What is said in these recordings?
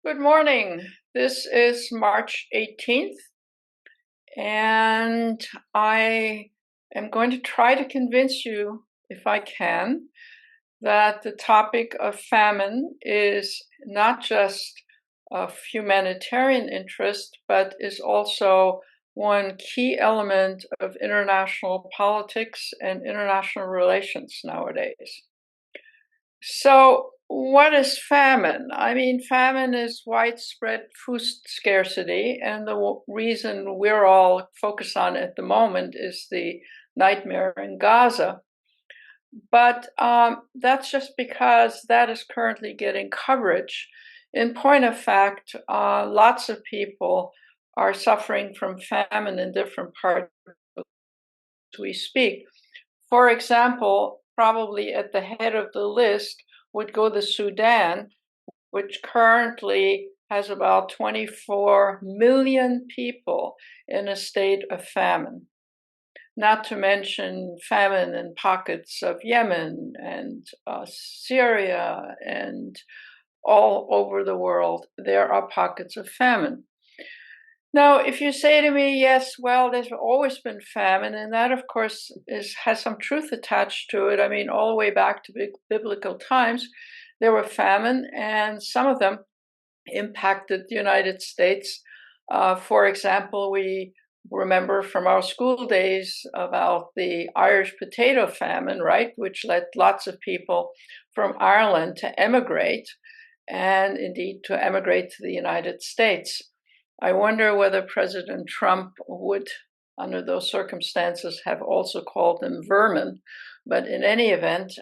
Good morning. This is March 18th, and I am going to try to convince you, if I can, that the topic of famine is not just of humanitarian interest, but is also one key element of international politics and international relations nowadays. So, what is famine? I mean, famine is widespread food scarcity, and the reason we're all focused on at the moment is the nightmare in Gaza. But that's just because that is currently getting coverage. In point of fact, lots of people are suffering from famine in different parts as we speak. For example, probably at the head of the list would go the Sudan, which currently has about 24 million people in a state of famine. Not to mention famine in pockets of Yemen and Syria and all over the world. There are pockets of famine. Now, if you say to me, yes, well, there's always been famine, and that, of course, has some truth attached to it. I mean, all the way back to biblical times, there were famine, and some of them impacted the United States. For example, we remember from our school days about the Irish potato famine, right, which led lots of people from Ireland to emigrate, and indeed to emigrate to the United States. I wonder whether President Trump would, under those circumstances, have also called them vermin. But in any event,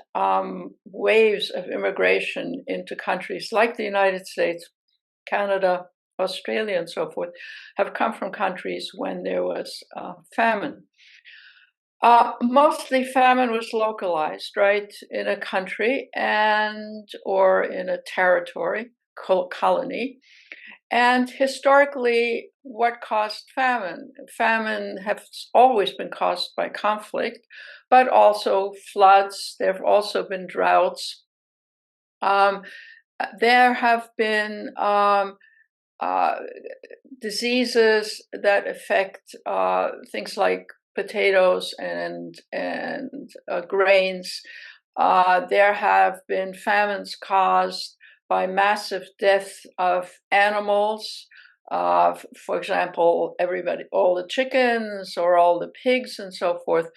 waves of immigration into countries like the United States, Canada, Australia, and so forth have come from countries when there was famine. Mostly famine was localized, right, in a country or in a territory, colony. And historically, what caused famine? Famine has always been caused by conflict, but also floods. There have also been droughts. There have been diseases that affect things like potatoes and grains. There have been famines caused by massive death of animals. For example, all the chickens or all the pigs and so forth,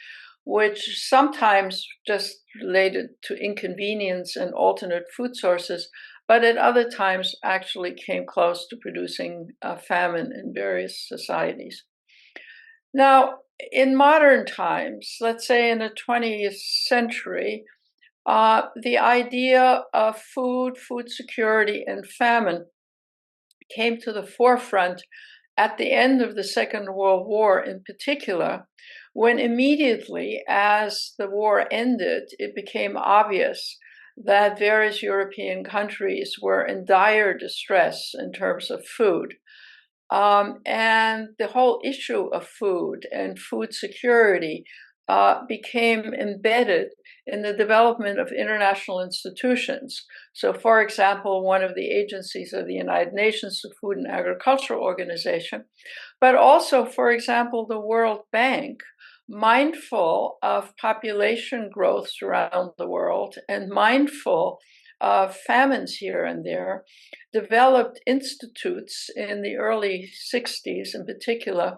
which sometimes just related to inconvenience and alternate food sources, but at other times actually came close to producing famine in various societies. Now, in modern times, let's say in the 20th century, the idea of food security, and famine came to the forefront at the end of the Second World War in particular, when immediately as the war ended, it became obvious that various European countries were in dire distress in terms of food. And the whole issue of food and food security became embedded in the development of international institutions. So, for example, one of the agencies of the United Nations, the Food and Agriculture Organization, but also, for example, the World Bank, mindful of population growth around the world and mindful of famines here and there, developed institutes in the early 60s in particular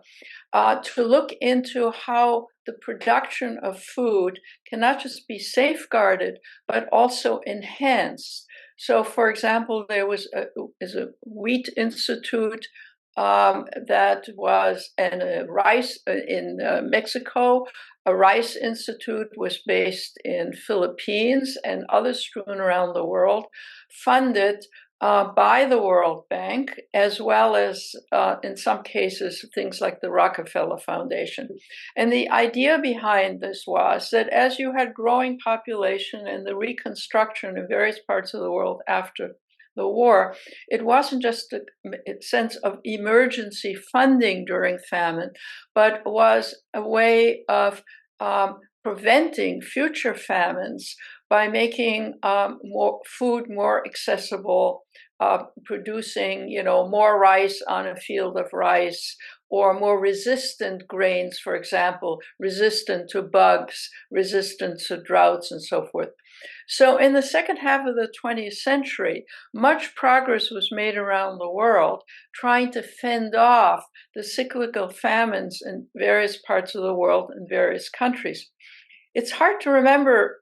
to look into how the production of food can not just be safeguarded, but also enhanced. So, for example, there is a wheat institute that was a rice in Mexico. A rice institute was based in Philippines and others strewn around the world, funded by the World Bank, as well as, in some cases, things like the Rockefeller Foundation. And the idea behind this was that as you had growing population and the reconstruction in various parts of the world after the war, it wasn't just a sense of emergency funding during famine, but was a way of preventing future famines by making food more accessible producing, more rice on a field of rice, or more resistant grains, for example, resistant to bugs, resistant to droughts, and so forth. So in the second half of the 20th century, much progress was made around the world trying to fend off the cyclical famines in various parts of the world and various countries. It's hard to remember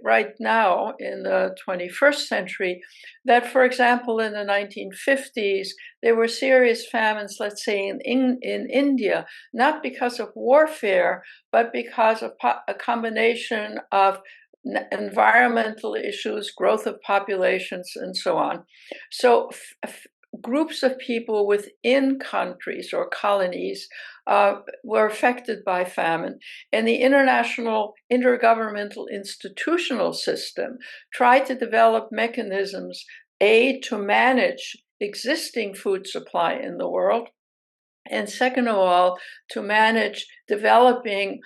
right now in the 21st century that, for example, in the 1950s, there were serious famines, let's say in India, not because of warfare, but because of a combination of environmental issues, growth of populations, and so on. So groups of people within countries or colonies were affected by famine, and the international intergovernmental institutional system tried to develop mechanisms, to manage existing food supply in the world, and second of all, to manage developing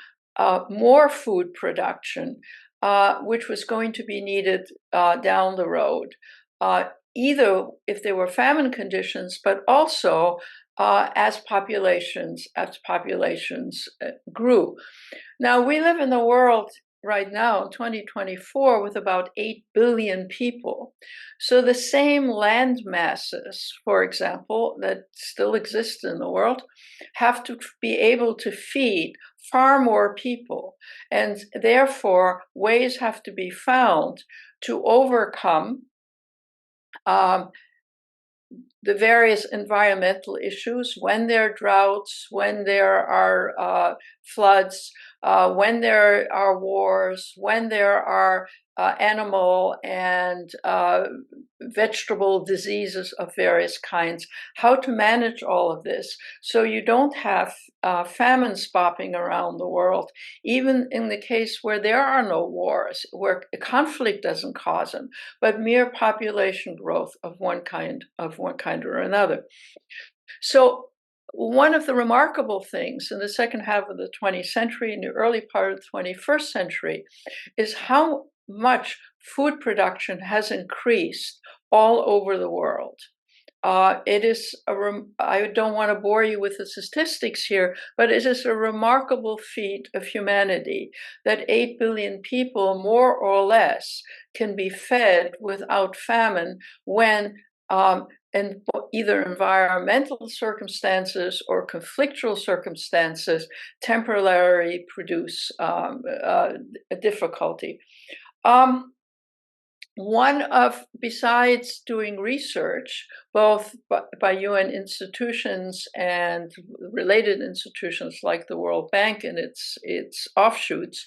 more food production, which was going to be needed down the road, either if there were famine conditions, but also as populations grew. Now, we live in a world right now, 2024, with about 8 billion people. So the same land masses, for example, that still exist in the world, have to be able to feed far more people. And therefore, ways have to be found to overcome the various environmental issues, when there are droughts, when there are floods, when there are wars, when there are animal and vegetable diseases of various kinds, how to manage all of this so you don't have famines popping around the world, even in the case where there are no wars, where conflict doesn't cause them, but mere population growth of one kind or another. So one of the remarkable things in the second half of the 20th century and the early part of the 21st century is how much food production has increased all over the world. It is I don't want to bore you with the statistics here, but it is a remarkable feat of humanity that 8 billion people, more or less, can be fed without famine when in either environmental circumstances or conflictual circumstances temporarily produce a difficulty. Besides doing research, both by UN institutions and related institutions like the World Bank and its offshoots,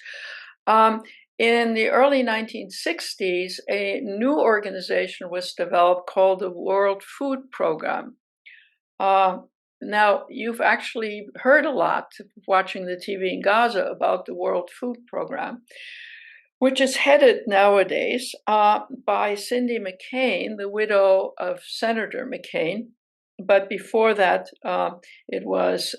in the early 1960s, a new organization was developed called the World Food Program. Now, you've actually heard a lot watching the TV in Gaza about the World Food Program, which is headed nowadays by Cindy McCain, the widow of Senator McCain. But before that, it was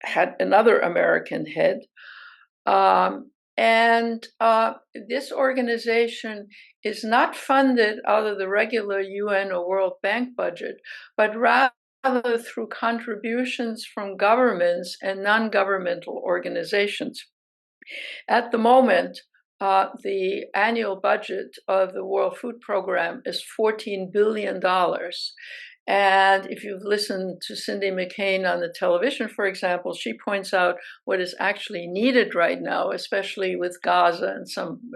had another American head. And this organization is not funded out of the regular UN or World Bank budget, but rather through contributions from governments and non-governmental organizations. At the moment, the annual budget of the World Food Program is $14 billion. And if you've listened to Cindy McCain on the television, for example, she points out what is actually needed right now, especially with Gaza and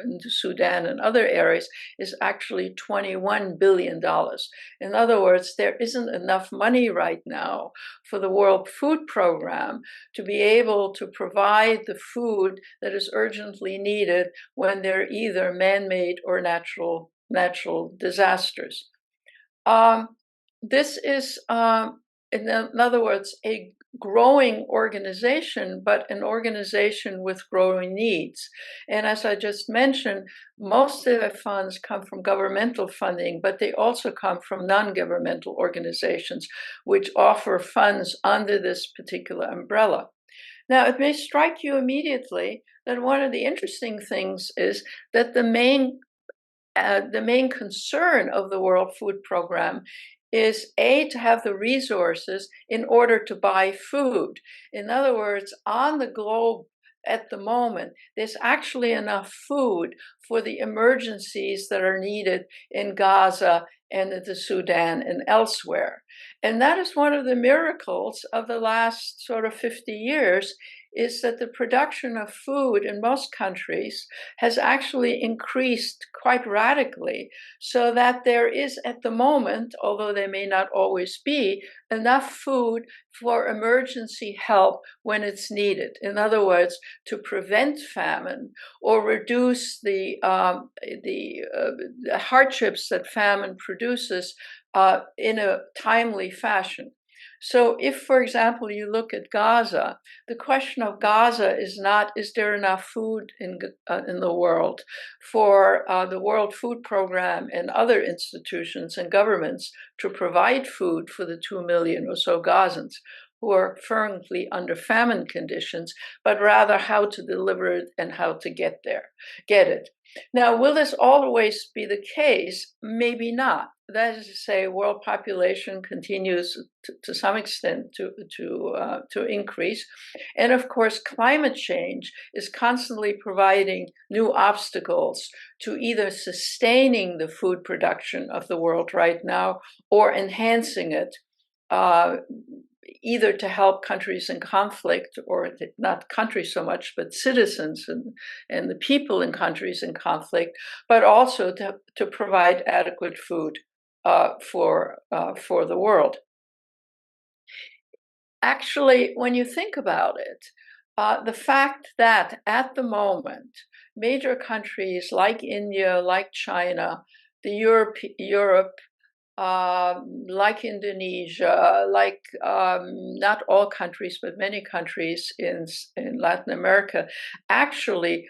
in Sudan and other areas, is actually $21 billion. In other words, there isn't enough money right now for the World Food Program to be able to provide the food that is urgently needed when there are either man-made or natural disasters. This is, in other words, a growing organization, but an organization with growing needs. And as I just mentioned, most of the funds come from governmental funding, but they also come from non-governmental organizations, which offer funds under this particular umbrella. Now, it may strike you immediately that one of the interesting things is that the main the main concern of the World Food Program is to have the resources in order to buy food. In other words, on the globe at the moment, there's actually enough food for the emergencies that are needed in Gaza and in the Sudan and elsewhere. And that is one of the miracles of the last sort of 50 years, is that the production of food in most countries has actually increased quite radically, so that there is at the moment, although there may not always be, enough food for emergency help when it's needed. In other words, to prevent famine or reduce the hardships that famine produces in a timely fashion. So if, for example, you look at Gaza, the question of Gaza is not, is there enough food in the world for the World Food Program and other institutions and governments to provide food for the 2 million or so Gazans who are firmly under famine conditions, but rather how to deliver it and how to get it. Now, will this always be the case? Maybe not. That is to say, world population continues to some extent to increase, and of course, climate change is constantly providing new obstacles to either sustaining the food production of the world right now or enhancing it. Either to help countries in conflict, or not countries so much, but citizens and the people in countries in conflict, but also to provide adequate food for the world. Actually, when you think about it, the fact that at the moment, major countries like India, like China, Europe, like Indonesia, like not all countries, but many countries in Latin America, actually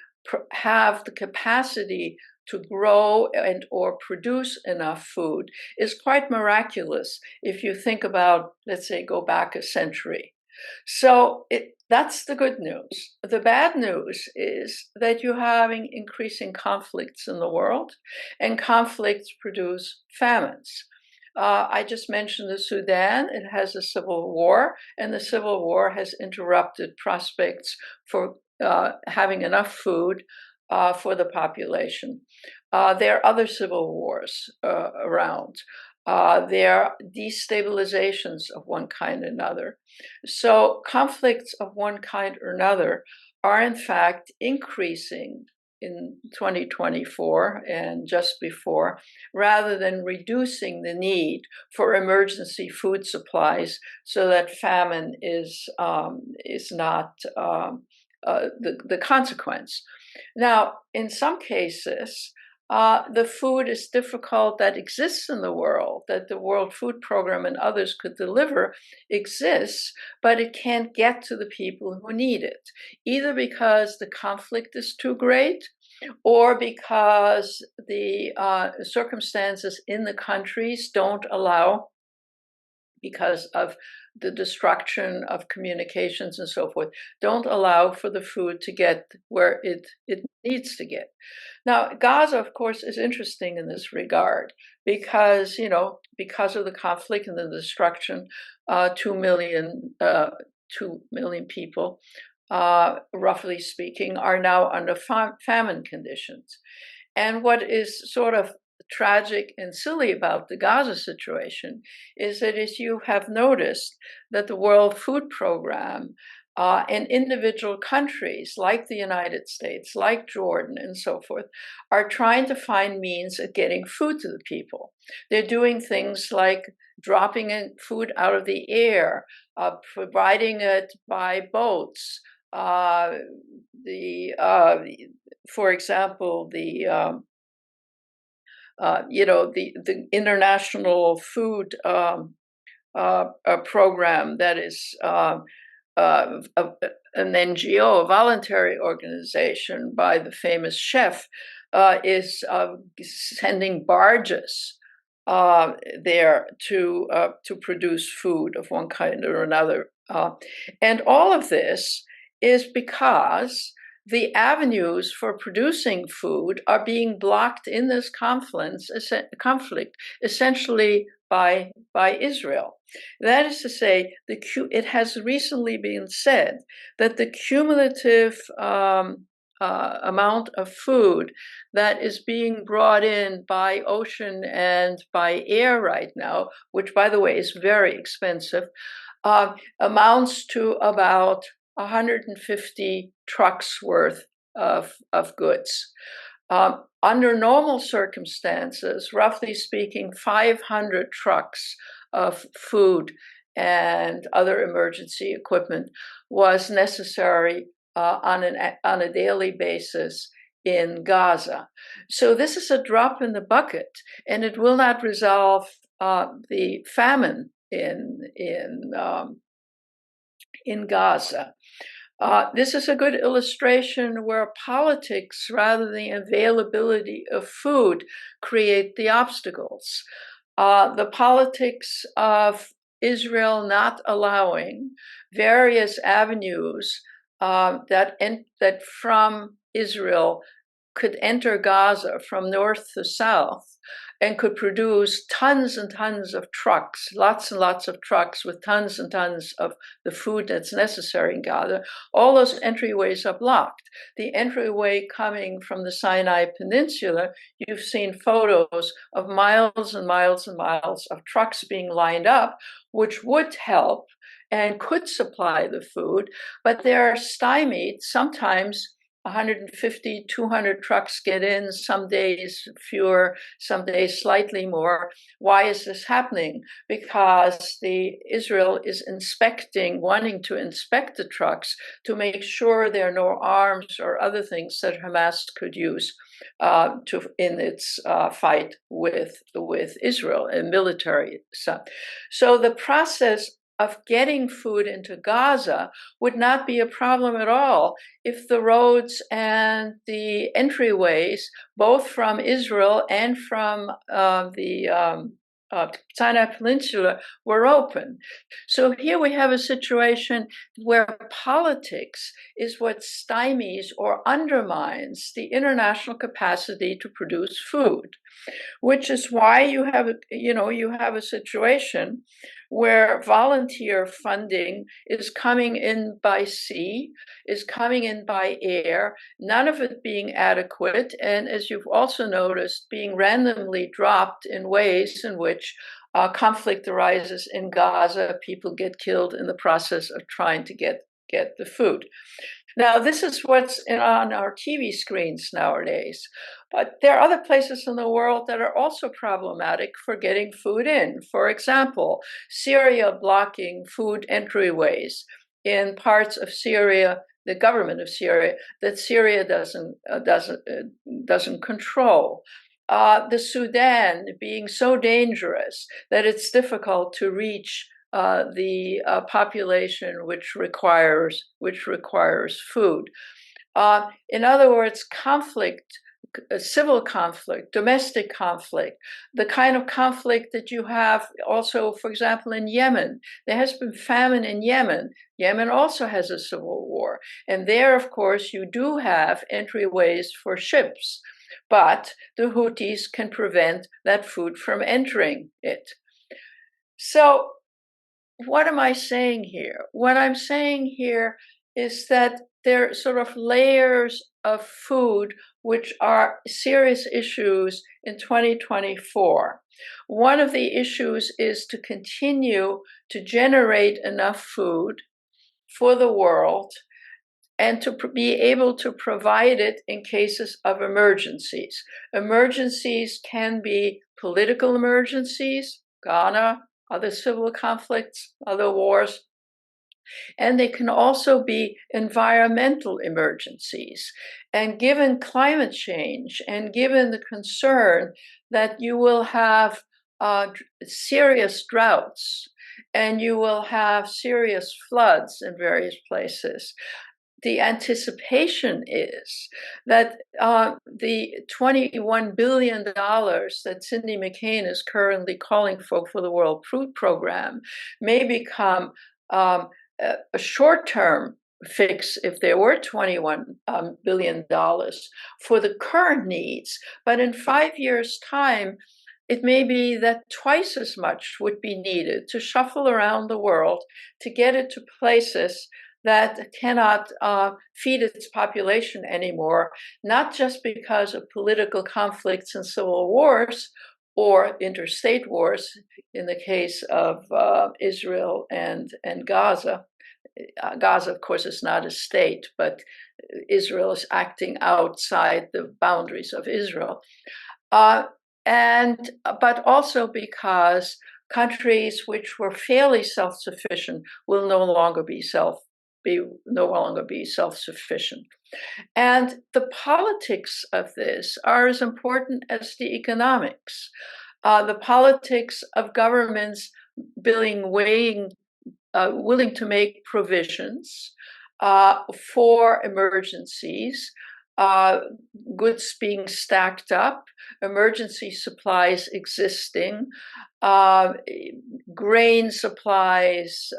have the capacity to grow and or produce enough food is quite miraculous if you think about, let's say, go back a century. So that's the good news. The bad news is that you're having increasing conflicts in the world, and conflicts produce famines. I just mentioned the Sudan. It has a civil war, and the civil war has interrupted prospects for having enough food for the population. There are other civil wars around. There are destabilizations of one kind or another. So conflicts of one kind or another are in fact increasing in 2024 and just before, rather than reducing the need for emergency food supplies, so that famine is not the consequence. Now, in some cases, the food is difficult that exists in the world, that the World Food Program and others could deliver, exists, but it can't get to the people who need it, either because the conflict is too great, or because the circumstances in the countries don't allow, because of the destruction of communications and so forth, don't allow for the food to get where it needs to get. Now, Gaza, of course, is interesting in this regard because, because of the conflict and the destruction, 2 million people, roughly speaking, are now under famine conditions. And what is sort of tragic and silly about the Gaza situation is that, as you have noticed, that the World Food Program and individual countries like the United States, like Jordan and so forth, are trying to find means of getting food to the people. They're doing things like dropping food out of the air, providing it by boats. For example, the international food program that is an NGO, a voluntary organization by the famous chef, is sending barges there to produce food of one kind or another. And all of this is because the avenues for producing food are being blocked in this conflict essentially by Israel. That is to say, it has recently been said that the cumulative amount of food that is being brought in by ocean and by air right now, which, by the way, is very expensive, amounts to about 150 trucks worth of goods. Under normal circumstances, roughly speaking, 500 trucks of food and other emergency equipment was necessary on a daily basis in Gaza. So this is a drop in the bucket, and it will not resolve the famine in Gaza. This is a good illustration where politics, rather than the availability of food, create the obstacles. The politics of Israel not allowing various avenues that from Israel could enter Gaza from north to south and could produce tons and tons of trucks, lots and lots of trucks with tons and tons of the food that's necessary in Gaza. All those entryways are blocked. The entryway coming from the Sinai Peninsula, you've seen photos of miles and miles and miles of trucks being lined up, which would help and could supply the food, but they're stymied. Sometimes 150, 200 trucks get in, some days fewer, some days slightly more. Why is this happening? Because Israel is wanting to inspect the trucks to make sure there are no arms or other things that Hamas could use in its fight with Israel, a military stuff. So the process of getting food into Gaza would not be a problem at all if the roads and the entryways, both from Israel and from the Sinai Peninsula, were open. So here we have a situation where politics is what stymies or undermines the international capacity to produce food, which is why you have a situation where volunteer funding is coming in by sea, is coming in by air, none of it being adequate, and as you've also noticed, being randomly dropped in ways in which conflict arises in Gaza, people get killed in the process of trying to get the food. Now, this is what's on our TV screens nowadays, but there are other places in the world that are also problematic for getting food in. For example, Syria blocking food entryways in parts of Syria, the government of Syria, that Syria doesn't control. The Sudan being so dangerous that it's difficult to reach the population which requires food. In other words, conflict, civil conflict, domestic conflict, the kind of conflict that you have also, for example, in Yemen. There has been famine in Yemen. Yemen also has a civil war. And there, of course, you do have entryways for ships, but the Houthis can prevent that food from entering it. So what am I saying here? What I'm saying here is that there are sort of layers of food which are serious issues in 2024. One of the issues is to continue to generate enough food for the world and to be able to provide it in cases of emergencies. Emergencies can be political emergencies, Ghana, other civil conflicts, other wars, and they can also be environmental emergencies. And given climate change and given the concern that you will have serious droughts and you will have serious floods in various places, the anticipation is that the $21 billion that Cindy McCain is currently calling for the World Food Program may become a short-term fix if there were $21 billion for the current needs. But in 5 years' time, it may be that twice as much would be needed to shuffle around the world to get it to places that cannot feed its population anymore, not just because of political conflicts and civil wars or interstate wars in the case of Israel and Gaza. Gaza, of course, is not a state, but Israel is acting outside the boundaries of Israel. But also because countries which were fairly self-sufficient will no longer be self-sufficient. And the politics of this are as important as the economics. The politics of governments willing to make provisions for emergencies, goods being stacked up, emergency supplies existing, grain supplies,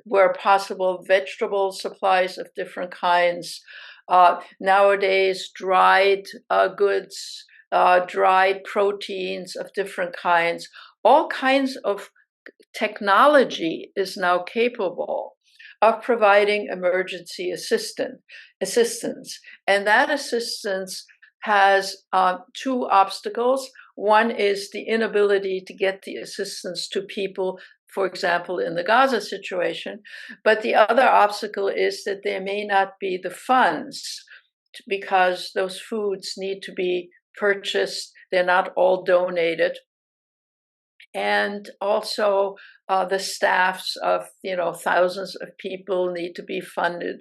where possible, vegetable supplies of different kinds. Nowadays, dried goods, dried proteins of different kinds, all kinds of technology is now capable of providing emergency assistance. And that assistance has two obstacles. One is the inability to get the assistance to people, for example, in the Gaza situation. But the other obstacle is that there may not be the funds because those foods need to be purchased. They're not all donated. And also the staffs of thousands of people need to be funded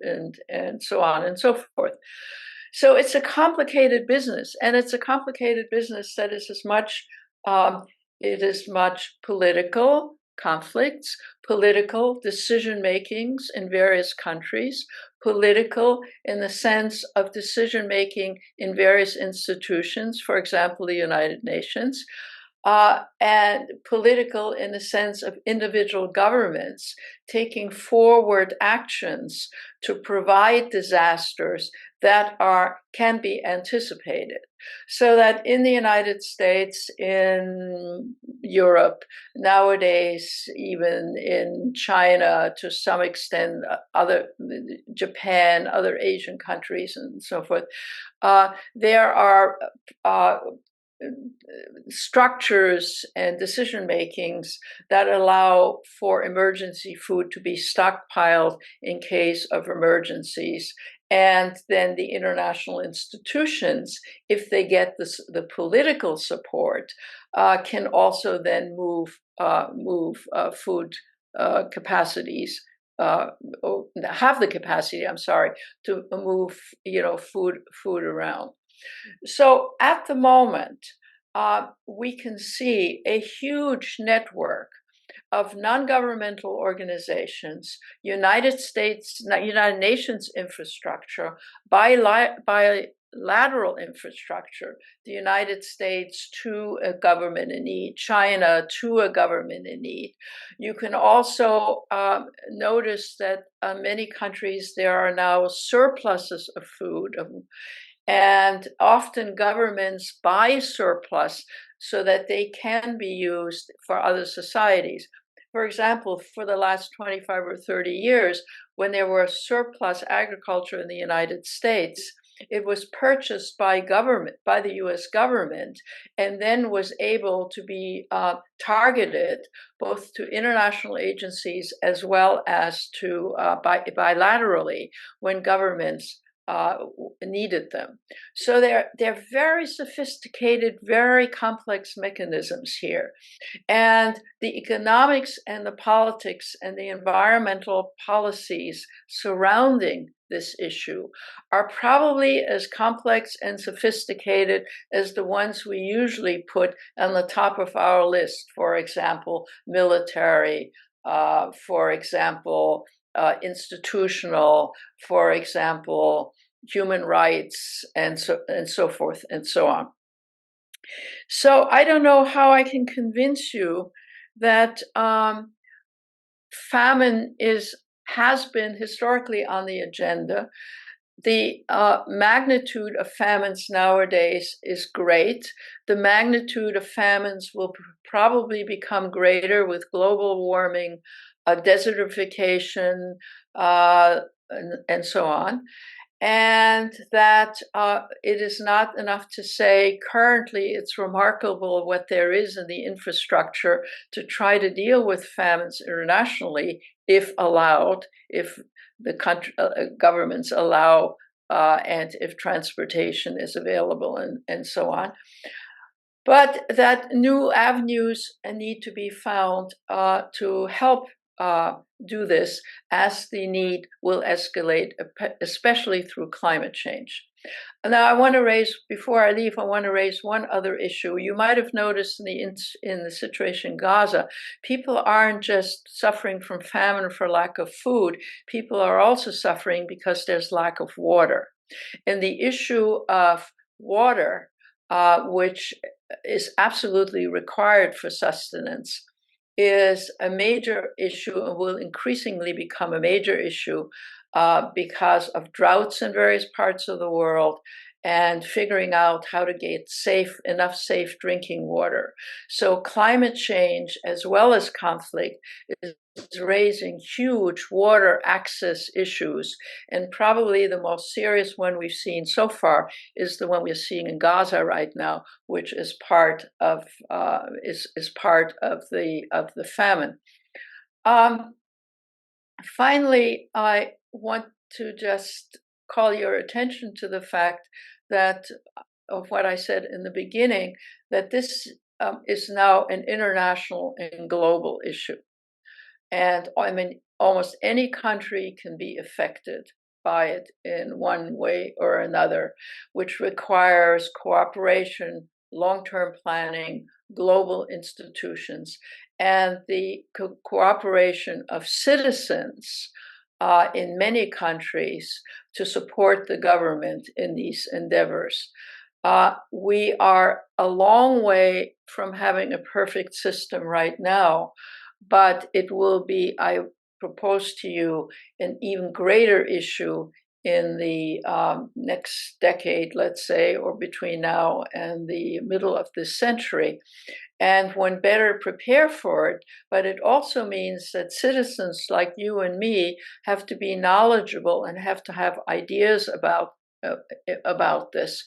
and so on and so forth. So it's a complicated business, and it's a complicated business that is much political conflicts, political decision makings in various countries, political in the sense of decision making in various institutions, for example, the United Nations. And political in the sense of individual governments taking forward actions to provide disasters that can be anticipated. So that in the United States, in Europe, nowadays, even in China, to some extent, Japan, other Asian countries, and so forth, there are structures and decision makings that allow for emergency food to be stockpiled in case of emergencies. And then the international institutions, if they get the political support, can also then move food capacities, or have the capacity, to move food around. So at the moment, we can see a huge network of non-governmental organizations, United Nations infrastructure, bilateral infrastructure, the United States to a government in need, China to a government in need. You can also notice that many countries, there are now surpluses of food, and often governments buy surplus so that they can be used for other societies. For example, for the last 25 or 30 years, when there was surplus agriculture in the United States, it was purchased by the US government, and then was able to be targeted both to international agencies as well as to bilaterally when governments needed them. So they're very sophisticated, very complex mechanisms here. And the economics and the politics and the environmental policies surrounding this issue are probably as complex and sophisticated as the ones we usually put on the top of our list. For example, military, for example, institutional, for example, human rights, and so forth and so on. So I don't know how I can convince you that famine has been historically on the agenda. The magnitude of famines nowadays is great. The magnitude of famines will probably become greater with global warming, desertification, and so on. And that it is not enough to say currently it's remarkable what there is in the infrastructure to try to deal with famines internationally, if allowed, if the country, governments allow, and if transportation is available, and so on. But that new avenues need to be found to help do this, as the need will escalate, especially through climate change. Now, I want to raise, before I leave, I want to raise one other issue. You might have noticed in the situation in Gaza, people aren't just suffering from famine for lack of food. People are also suffering because there's lack of water. And the issue of water, which is absolutely required for sustenance, is a major issue and will increasingly become a major issue because of droughts in various parts of the world and figuring out how to get enough safe drinking water. So climate change, as well as conflict, is raising huge water access issues. And probably the most serious one we've seen so far is the one we're seeing in Gaza right now, which is part of the famine. Finally, I want to just call your attention to the fact that, of what I said in the beginning, that this is now an international and global issue. And I mean, almost any country can be affected by it in one way or another, which requires cooperation, long-term planning, global institutions, and the cooperation of citizens in many countries to support the government in these endeavors. We are a long way from having a perfect system right now, but it will be, I propose to you, an even greater issue in the next decade, let's say, or between now and the middle of this century. And one better prepare for it, but it also means that citizens like you and me have to be knowledgeable and have to have ideas about this.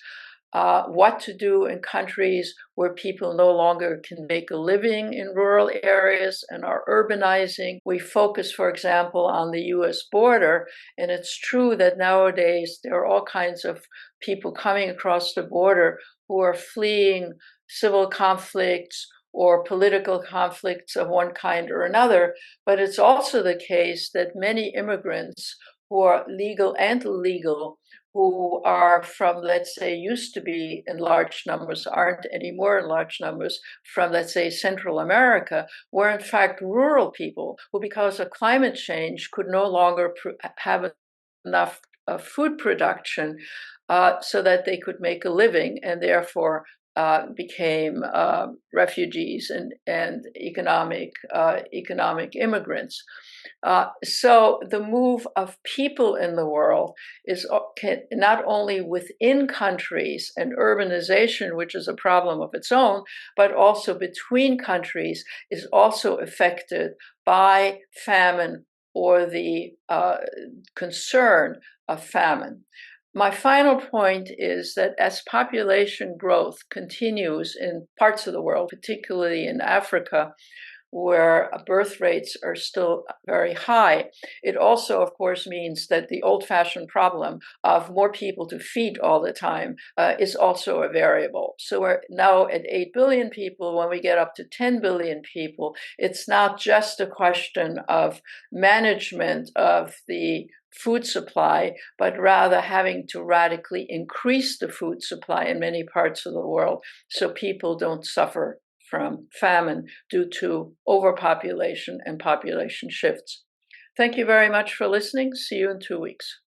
What to do in countries where people no longer can make a living in rural areas and are urbanizing. We focus, for example, on the US border, and it's true that nowadays there are all kinds of people coming across the border who are fleeing civil conflicts or political conflicts of one kind or another, but it's also the case that many immigrants who are legal and illegal, who are from, let's say, used to be in large numbers, aren't anymore in large numbers, from, let's say, Central America, were in fact rural people who, because of climate change, could no longer have enough food production so that they could make a living, and therefore became refugees and economic immigrants. So the move of people in the world is not only within countries and urbanization, which is a problem of its own, but also between countries is also affected by famine or the concern of famine. My final point is that as population growth continues in parts of the world, particularly in Africa, where birth rates are still very high, it also, of course, means that the old-fashioned problem of more people to feed all the time is also a variable. So we're now at 8 billion people. When we get up to 10 billion people, it's not just a question of management of the food supply, but rather having to radically increase the food supply in many parts of the world so people don't suffer from famine due to overpopulation and population shifts. Thank you very much for listening. See you in 2 weeks.